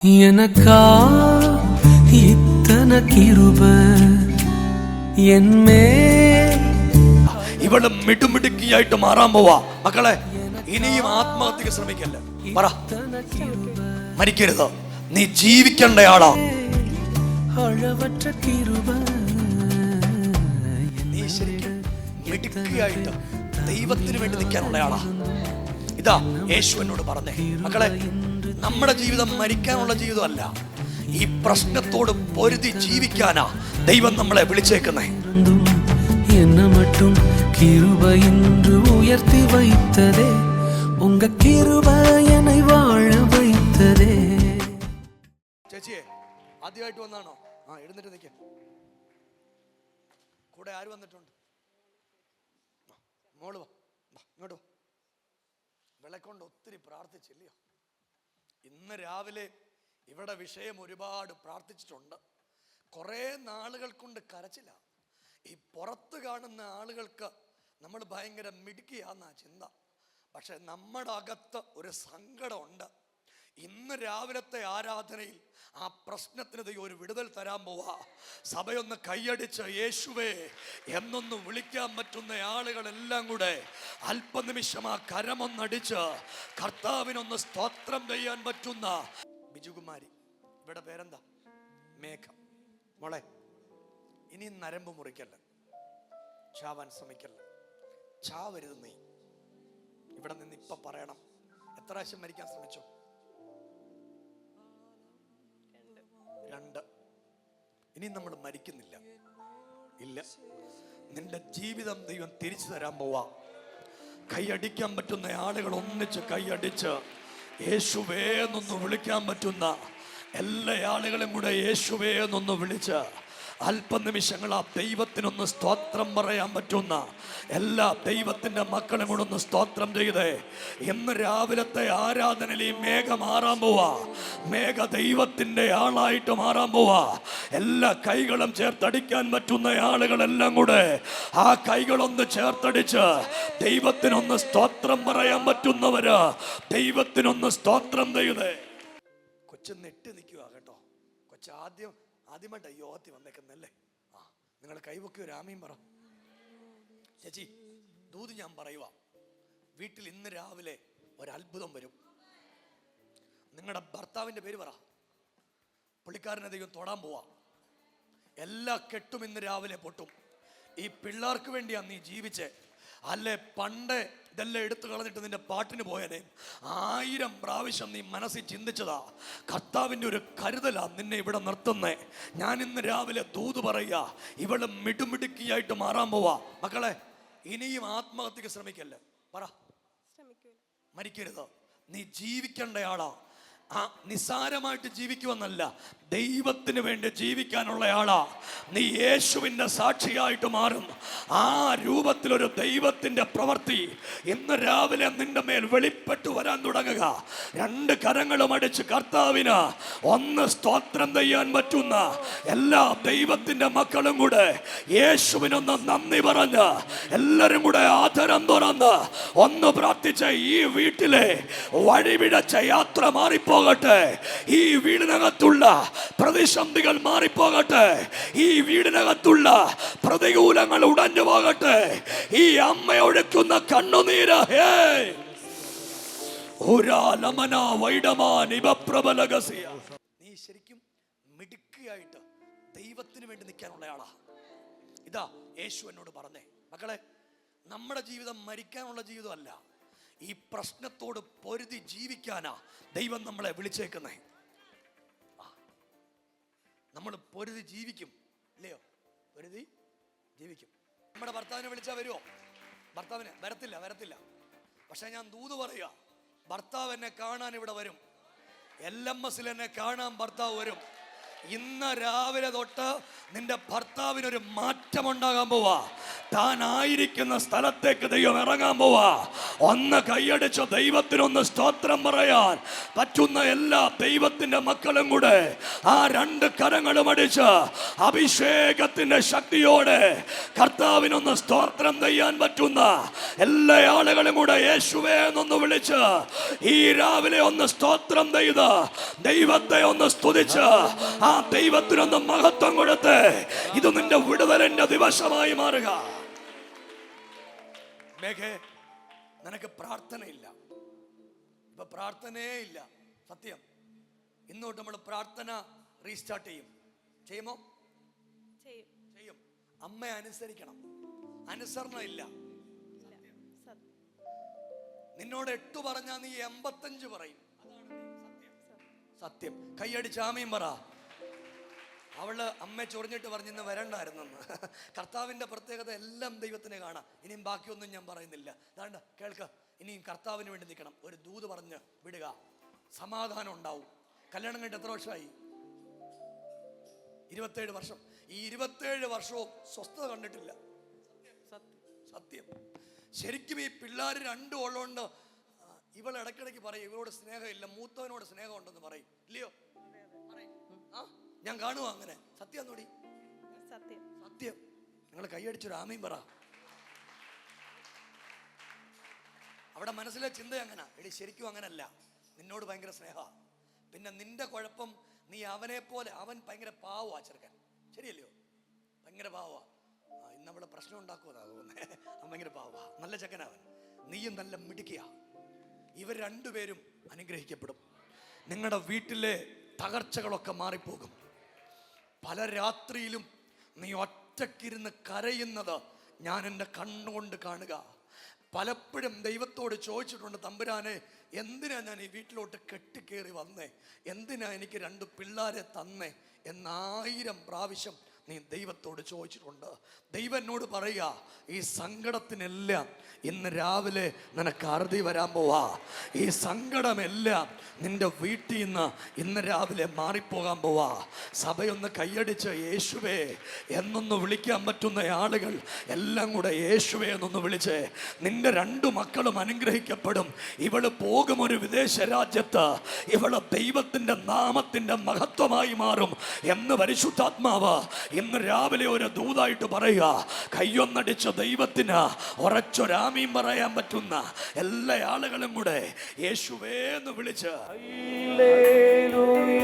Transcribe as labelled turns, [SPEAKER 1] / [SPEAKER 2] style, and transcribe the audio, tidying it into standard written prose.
[SPEAKER 1] எனக்கா இத்தனை கிருப എന്മേ
[SPEAKER 2] ഇവള് മിടുമിടുക്കിയായിട്ട് മാറാൻ പോവാ. മക്കളെ, ഇനിയും ആത്മഹത്യക്ക് ശ്രമിക്കല്ല. പറ, മരിക്കരുത്. നീ ജീവിക്കേണ്ടയാളാ.
[SPEAKER 1] അളവറ്റ കിരുബ
[SPEAKER 2] നീ ശരിക്കും മിടുക്കിയായിട്ട് ദൈവത്തിന് വേണ്ടി നിൽക്കാനുള്ളയാളാ. ഇതാ യേശു എന്നോട് പറഞ്ഞേ, മക്കളെ, നമ്മുടെ ജീവിതം മരിക്കാനുള്ള ജീവിതമല്ല, ഈ പ്രശ്നത്തോട് പൊരുതി ജീവിക്കാനാ ദൈവം നമ്മളെ വിളിച്ചേക്കുന്നേ.
[SPEAKER 1] എന്നെ മറ്റും കിരുബ ഇன்று ഉയർത്തി வைத்ததே ഉങ്ക കിരുബ എന്നെ വാഴ வைத்ததേ.
[SPEAKER 2] ചേച്ചിയെ, ആദ്യമായിട്ട് വന്നാണോ? എഴുന്നിട്ട് നിൽക്ക. കൂടെ ആര് വന്നിട്ടുണ്ട്? മോള് വാ, ഇങ്ങോട്ട് വാ. വിളക്കൊണ്ട് ഒത്തിരി പ്രാർത്ഥിച്ചില്ലയോ? ഇന്ന് രാവിലെ ഇവിടെ വിഷയം ഒരുപാട് പ്രാർത്ഥിച്ചിട്ടുണ്ട്. കുറേ നാളുകൾ കൊണ്ട് കരച്ചില്ല. ഈ പുറത്ത് കാണുന്ന ആളുകൾക്ക് നമ്മൾ ഭയങ്കര മിടുക്കിയാന്ന ചിന്ത. പക്ഷെ നമ്മുടെ അകത്ത് ഒരു സങ്കടമുണ്ട്. ഇന്ന് രാവിലത്തെ ആരാധനയിൽ ആ പ്രശ്നത്തിന് ഒരു വിടുതൽ തരാൻ പോവാ. സഭയൊന്ന് കൈയടിച്ച് യേശുവേ എന്നൊന്ന് വിളിക്കാൻ പറ്റുന്ന ആളുകളെല്ലാം കൂടെ അല്പനിമിഷം ആ കരമൊന്നടിച്ച് കർത്താവിനൊന്ന് സ്തോത്രം ചെയ്യാൻ പറ്റുന്ന ബിജുകുമാരി, ഇവിടെ പേരെന്താ? മേഘ. മോളെ, ഇനി നരമ്പ് മുറിക്കല്ല, ചാവാൻ ശ്രമിക്കല്ല. ചാവരുത് നീ. ഇവിടെ നിന്ന് ഇപ്പൊ പറയണം, എത്ര പ്രാവശ്യം മരിക്കാൻ ശ്രമിച്ചു? 2. ഇനി നമ്മൾ മരിക്കുന്നില്ല. ഇല്ല, നിന്റെ ജീവിതം ദൈവം തിരിച്ചു തരാൻ പോവാ. കൈയടിക്കാൻ പറ്റുന്ന ആളുകൾ ഒന്നിച്ച് കൈയടിച്ച് യേശുവേ എന്നൊന്ന് വിളിക്കാൻ പറ്റുന്ന എല്ലാ ആളുകളും കൂടെ യേശുവേ എന്നൊന്ന് വിളിച്ച് അല്പനിമിഷങ്ങൾ ആ ദൈവത്തിനൊന്ന് സ്തോത്രം പറയാൻ പറ്റുന്ന എല്ലാ ദൈവത്തിന്റെ മക്കളും കൂടെ ഒന്ന് സ്തോത്രം ചെയ്തേ. ഇന്ന് രാവിലത്തെ ആരാധനയിൽ ഈ മേഘ മാറാൻ പോവാ. മേഘ ദൈവത്തിന്റെ ആളായിട്ട് മാറാൻ പോവാ. എല്ലാ കൈകളും ചേർത്തടിക്കാൻ പറ്റുന്ന ആളുകളെല്ലാം കൂടെ ആ കൈകളൊന്ന് ചേർത്തടിച്ച് ദൈവത്തിനൊന്ന് സ്തോത്രം പറയാൻ പറ്റുന്നവര് ദൈവത്തിനൊന്ന് സ്തോത്രം ചെയ്തേ. കൊച്ചു നെട്ടി നിൽക്കുക കേട്ടോ. കൊച്ചു ആദ്യമായിട്ട് യോഗത്തിൽ വന്നേക്കുന്നല്ലേ? നിങ്ങൾ കൈവക്കി ഒരു ആമീൻ പറ. ചേച്ചി, ദൂത് ഞാൻ പറയുക, വീട്ടിൽ ഇന്ന് രാവിലെ ഒരത്ഭുതം വരും. നിങ്ങളുടെ ഭർത്താവിന്റെ പേര് പറ. പുള്ളിക്കാരനെ ദൈവം തൊടാൻ പോവാ. എല്ലാ കെട്ടും ഇന്ന് രാവിലെ പൊട്ടും. ഈ പിള്ളേർക്ക് വേണ്ടിയാ നീ ജീവിച്ചേ. അല്ലെ പണ്ട് ഇതെല്ലാം എടുത്തു കളഞ്ഞിട്ട് നിന്റെ പാട്ടിന് പോയനെ 1000 പ്രാവശ്യം നീ മനസ്സിൽ ചിന്തിച്ചതാ. കർത്താവിൻ്റെ ഒരു കരുതലാ നിന്നെ ഇവിടെ നിർത്തുന്നേ. ഞാൻ ഇന്ന് രാവിലെ ദൂത് പറയുക, ഇവള് മിടുമിടുക്കിയായിട്ട് മാറാൻ പോവാ. മക്കളെ, ഇനിയും ആത്മഹത്യക്ക് ശ്രമിക്കല്ലേ. പറ, മരിക്കരുത്. നീ ജീവിക്കേണ്ടയാളാ. നിസ്സാരമായിട്ട് ജീവിക്കുമെന്നല്ല, ദൈവത്തിന് വേണ്ടി ജീവിക്കാനുള്ള ആളാ. നീ യേശുവിൻ്റെ സാക്ഷിയായിട്ട് മാറും. ആ രൂപത്തിലൊരു ദൈവത്തിൻ്റെ പ്രവൃത്തി ഇന്ന് രാവിലെ നിന്റെ മേൽ വെളിപ്പെട്ടു വരാൻ തുടങ്ങുക. 2 കരങ്ങളും അടിച്ച് കർത്താവിന് ഒന്ന് സ്തോത്രം ചെയ്യാൻ പറ്റുന്ന എല്ലാ ദൈവത്തിൻ്റെ മക്കളും കൂടെ യേശുവിനൊന്ന് നന്ദി പറഞ്ഞ് എല്ലാവരും കൂടെ ആദരം തുറന്ന് ഒന്ന് പ്രാർത്ഥിച്ച ഈ വീട്ടിലെ വഴിവിടച്ച യാത്ര മാറിപ്പോകട്ടെ. ഈ വീടിനകത്തുള്ള പ്രതിസന്ധികൾ മാറിപ്പോകട്ടെ. ഈ വീടിനകത്തുള്ള പ്രതികൂലങ്ങൾ ഉടഞ്ഞു പോകട്ടെ. ഈ അമ്മ ഒഴുക്കുന്ന കണ്ണുനീര് നീ ശരിക്കും മിടുക്കിയായിട്ട് ദൈവത്തിന് വേണ്ടി നിൽക്കാനുള്ള ആളാ. ഇതാ യേശു എന്നോട് പറഞ്ഞേ, മക്കളെ, നമ്മുടെ ജീവിതം മരിക്കാനുള്ള ജീവിതമല്ല, ഈ പ്രശ്നത്തോട് പൊരുതി ജീവിക്കാനാ ദൈവം നമ്മളെ വിളിച്ചേക്കുന്നേ. നമ്മൾ പൊരുതി ജീവിക്കും, ഇല്ലയോ? പൊരുതി ജീവിക്കും. നമ്മുടെ ഭർത്താവിനെ വിളിച്ചാൽ വരുമോ? ഭർത്താവിനെ വരത്തില്ല. പക്ഷെ ഞാൻ ദൂത് പറയുക, ഭർത്താവ് എന്നെ കാണാൻ ഇവിടെ വരും. LMS എന്നെ കാണാൻ ഭർത്താവ് വരും. ഇന്ന് രാവിലെ തൊട്ട് നിന്റെ ഭർത്താവിനൊരു മാറ്റമുണ്ടാകാൻ പോവാ. താൻ ആയിരിക്കുന്ന സ്ഥലത്തേക്ക് ദൈവം ഇറങ്ങാൻ പോവാ. ഒന്ന് കൈയടിച്ച് ദൈവത്തിനൊന്ന് സ്തോത്രം പറയാൻ പറ്റുന്ന എല്ലാ ദൈവത്തിന്റെ മക്കളും കൂടെ ആ രണ്ട് കരങ്ങളും അടിച്ച് അഭിഷേകത്തിന്റെ ശക്തിയോടെ കർത്താവിനൊന്ന് സ്തോത്രം ചെയ്യാൻ പറ്റുന്ന എല്ലാ ആളുകളും കൂടെ യേശുവേ എന്നൊന്ന് വിളിച്ച് ഈ രാവിലെ ഒന്ന് സ്തോത്രം ചെയ്ത് ദൈവത്തെ ഒന്ന് സ്തുതിച്ച് ആ ദൈവത്തിനൊന്ന് മഹത്വം കൊടുത്ത് ഇത് നിന്റെ വിടുതലിന്റെ ദിവസമായി മാറുക. മേഘേ, നിനക്ക് പ്രാർത്ഥനയില്ല, ഇപ്പൊ പ്രാർത്ഥനയേ ഇല്ല. സത്യം, ഇന്നോട്ട് നമ്മൾ പ്രാർത്ഥന റീസ്റ്റാർട്ട് ചെയ്യുമോ? ചെയ്യും. അമ്മയെ അനുസരിക്കണം. അനുസരണം ഇല്ല. നിന്നോട് 8 പറഞ്ഞാ നീ 85 പറയും. സത്യം. കൈയടിച്ച് ആമീൻ പറ. അവള് അമ്മ ചൊറിഞ്ഞിട്ട് പറഞ്ഞിന്ന് വരണ്ടായിരുന്നെന്ന്. കർത്താവിന്റെ പ്രത്യേകത എല്ലാം ദൈവത്തിനെ കാണാം. ഇനിയും ബാക്കിയൊന്നും ഞാൻ പറയുന്നില്ല. അതാണ്ട് കേൾക്ക, ഇനിയും കർത്താവിന് വേണ്ടി നിൽക്കണം. ഒരു ദൂത് പറഞ്ഞ് വിടുക, സമാധാനം ഉണ്ടാവും. കല്യാണം കഴിഞ്ഞിട്ട് എത്ര വർഷമായി? 27 വർഷം. ഈ 27 വർഷവും സ്വസ്ഥത കണ്ടിട്ടില്ല. സത്യം. ശരിക്കും ഈ പിള്ളേർ രണ്ടും ഉള്ളതുകൊണ്ട് ഇവൾ ഇടയ്ക്കിടയ്ക്ക് പറയും ഇവരോട് സ്നേഹമില്ല, മൂത്തവനോട് സ്നേഹം ഉണ്ടെന്ന് പറയും. ഇല്ലയോ? ഞാൻ കാണുക അങ്ങനെ. സത്യം നോടി, സത്യം. നിങ്ങൾ കൈയടിച്ചൊരു ആമീൻ പറ. അവിടെ മനസ്സിലെ ചിന്ത അങ്ങനെ, എടി ശരിക്കും അങ്ങനല്ല, നിന്നോട് ഭയങ്കര സ്നേഹ. പിന്നെ നിന്റെ കുഴപ്പം നീ അവനെ പോലെ, അവൻ ഭയങ്കര പാവാ ചെറുക്കൻ, ശരിയല്ലയോ? ഭയങ്കര പാവാ. ഇന്ന് അവിടെ പ്രശ്നം ഉണ്ടാക്കുമെന്നാ തോന്നുന്നേ. അവൻ ഭയങ്കര പാവാ, നല്ല ചെക്കനവൻ. നീയും നല്ല മിടുക്കിയ. ഇവർ രണ്ടുപേരും അനുഗ്രഹിക്കപ്പെടും. നിങ്ങളുടെ വീട്ടിലെ തകർച്ചകളൊക്കെ മാറിപ്പോകും. പല രാത്രിയിലും നീ ഒറ്റക്കിരുന്ന് കരയുന്നത് ഞാൻ എൻ്റെ കണ്ണുകൊണ്ട് കാണുക. പലപ്പോഴും ദൈവത്തോട് ചോദിച്ചിട്ടുണ്ട്, തമ്പുരാനെ എന്തിനാ ഞാൻ ഈ വീട്ടിലോട്ട് കെട്ടിക്കേറി വന്നേ, എന്തിനാ എനിക്ക് 2 പിള്ളേരെ തന്നേ എന്ന്1000 പ്രാവശ്യം നീ ദൈവത്തോട് ചോദിച്ചിട്ടുണ്ട്. ദൈവം എന്നോട് പറയുക, ഈ സങ്കടത്തിനെല്ലാം ഇന്ന് രാവിലെ നിനക്ക് അറുതി വരാൻ പോവാ. ഈ സങ്കടമെല്ലാം നിന്റെ വീട്ടിൽ നിന്ന് ഇന്ന് രാവിലെ മാറിപ്പോകാൻ പോവാ. സഭയൊന്ന് കൈയടിച്ച് യേശുവേ എന്നൊന്ന് വിളിക്കാൻ പറ്റുന്ന ആളുകൾ എല്ലാം കൂടെ യേശുവേ എന്നൊന്ന് വിളിച്ച്. നിന്റെ 2 മക്കളും അനുഗ്രഹിക്കപ്പെടും. ഇവള് പോകും ഒരു വിദേശ രാജ്യത്ത്. ഇവള് ദൈവത്തിന്റെ നാമത്തിന്റെ മഹത്വമായി മാറും എന്ന് പരിശുദ്ധാത്മാവ് ഇന്ന് രാവിലെ ഒരു ദൂതായിട്ട് പറയുക. കയ്യൊന്നടിച്ച് ദൈവത്തിന് ഉറച്ചൊരാമീൻ പറയാൻ പറ്റുന്ന എല്ലാ ആളുകളും കൂടെ യേശുവേ എന്ന് വിളിച്ച്
[SPEAKER 1] ഹല്ലേലൂയ.